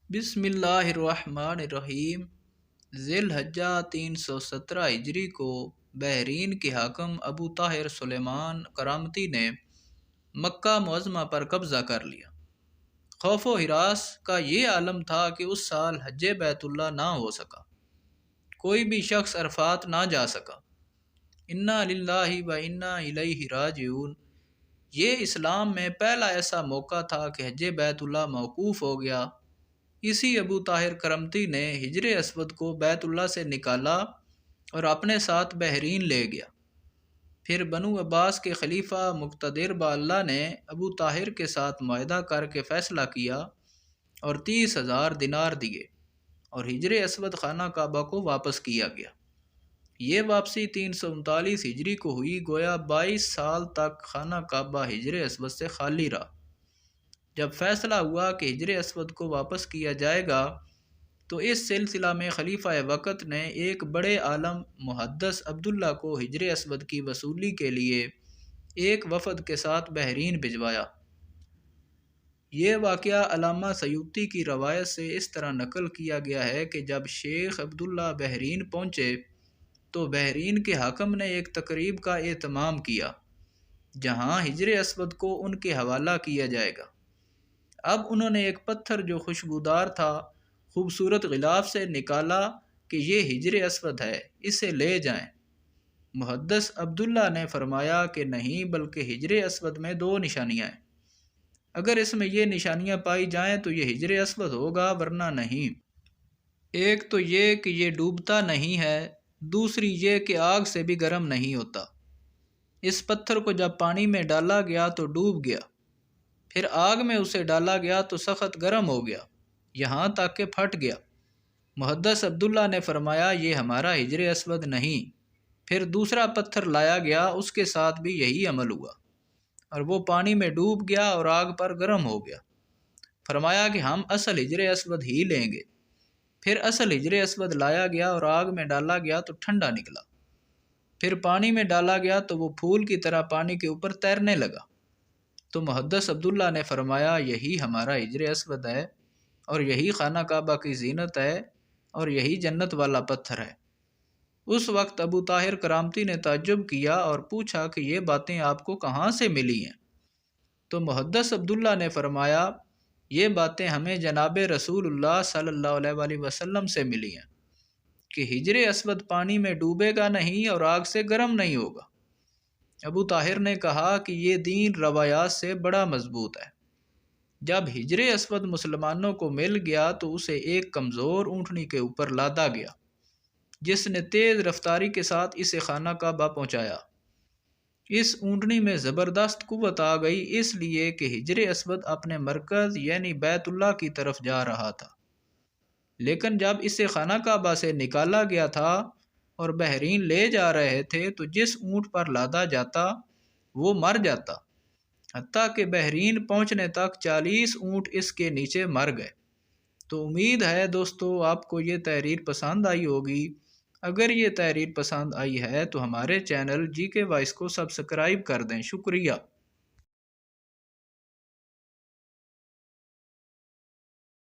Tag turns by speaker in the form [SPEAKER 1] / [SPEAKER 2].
[SPEAKER 1] بسم اللہ الرحمن الرحیم۔ ذی الحجہ 317 ہجری کو بحرین کے حاکم ابو طاہر سلیمان کرامتی نے مکہ معظمہ پر قبضہ کر لیا۔ خوف و ہراس کا یہ عالم تھا کہ اس سال حج بیت اللہ نہ ہو سکا، کوئی بھی شخص عرفات نہ جا سکا۔ انا للہ و انا الیہ راجعون۔ یہ اسلام میں پہلا ایسا موقع تھا کہ حج بیت اللہ موقوف ہو گیا۔ اسی ابو طاہر کرمتی نے حجر اسود کو بیت اللہ سے نکالا اور اپنے ساتھ بحرین لے گیا۔ پھر بنو عباس کے خلیفہ مقتدر با اللہ نے ابو طاہر کے ساتھ معاہدہ کر کے فیصلہ کیا اور 30,000 دینار دیے اور حجر اسود خانہ کعبہ کو واپس کیا گیا۔ یہ واپسی 339 ہجری کو ہوئی، گویا 22 سال تک خانہ کعبہ حجر اسود سے خالی رہا۔ جب فیصلہ ہوا کہ حجر اسود کو واپس کیا جائے گا تو اس سلسلہ میں خلیفہ وقت نے ایک بڑے عالم محدث عبداللہ کو حجر اسود کی وصولی کے لیے ایک وفد کے ساتھ بحرین بھجوایا۔ یہ واقعہ علامہ سیوطی کی روایت سے اس طرح نقل کیا گیا ہے کہ جب شیخ عبداللہ بحرین پہنچے تو بحرین کے حاکم نے ایک تقریب کا اہتمام کیا جہاں حجر اسود کو ان کے حوالہ کیا جائے گا۔ اب انہوں نے ایک پتھر جو خوشبودار تھا خوبصورت غلاف سے نکالا کہ یہ حجر اسود ہے، اسے لے جائیں۔ محدث عبداللہ نے فرمایا کہ نہیں، بلکہ حجر اسود میں 2 نشانیاں ہیں، اگر اس میں یہ نشانیاں پائی جائیں تو یہ حجر اسود ہوگا، ورنہ نہیں۔ ایک تو یہ کہ یہ ڈوبتا نہیں ہے، دوسری یہ کہ آگ سے بھی گرم نہیں ہوتا۔ اس پتھر کو جب پانی میں ڈالا گیا تو ڈوب گیا، پھر آگ میں اسے ڈالا گیا تو سخت گرم ہو گیا، یہاں تک کہ پھٹ گیا۔ محدث عبداللہ نے فرمایا یہ ہمارا حجر اسود نہیں۔ پھر دوسرا پتھر لایا گیا، اس کے ساتھ بھی یہی عمل ہوا اور وہ پانی میں ڈوب گیا اور آگ پر گرم ہو گیا۔ فرمایا کہ ہم اصل حجر اسود ہی لیں گے۔ پھر اصل حجر اسود لایا گیا اور آگ میں ڈالا گیا تو ٹھنڈا نکلا، پھر پانی میں ڈالا گیا تو وہ پھول کی طرح پانی کے اوپر تیرنے لگا۔ تو محدث عبداللہ نے فرمایا یہی ہمارا حجر اسود ہے اور یہی خانہ کعبہ کی زینت ہے اور یہی جنت والا پتھر ہے۔ اس وقت ابو طاہر کرامتی نے تعجب کیا اور پوچھا کہ یہ باتیں آپ کو کہاں سے ملی ہیں؟ تو محدث عبداللہ نے فرمایا یہ باتیں ہمیں جناب رسول اللہ صلی اللہ علیہ وآلہ وسلم سے ملی ہیں کہ حجر اسود پانی میں ڈوبے گا نہیں اور آگ سے گرم نہیں ہوگا۔ ابو طاہر نے کہا کہ یہ دین روایات سے بڑا مضبوط ہے۔ جب حجر اسود مسلمانوں کو مل گیا تو اسے ایک کمزور اونٹنی کے اوپر لادا گیا جس نے تیز رفتاری کے ساتھ اسے خانہ کعبہ پہنچایا۔ اس اونٹنی میں زبردست قوت آ گئی، اس لیے کہ حجر اسود اپنے مرکز یعنی بیت اللہ کی طرف جا رہا تھا، لیکن جب اسے خانہ کعبہ سے نکالا گیا تھا اور بحرین لے جا رہے تھے تو جس اونٹ پر لادا جاتا وہ مر جاتا، حتیٰ کہ بحرین پہنچنے تک 40 اونٹ اس کے نیچے مر گئے۔ تو امید ہے دوستو آپ کو یہ تحریر پسند آئی ہوگی۔ اگر یہ تحریر پسند آئی ہے تو ہمارے چینل جی کے وائس کو سبسکرائب کر دیں۔ شکریہ۔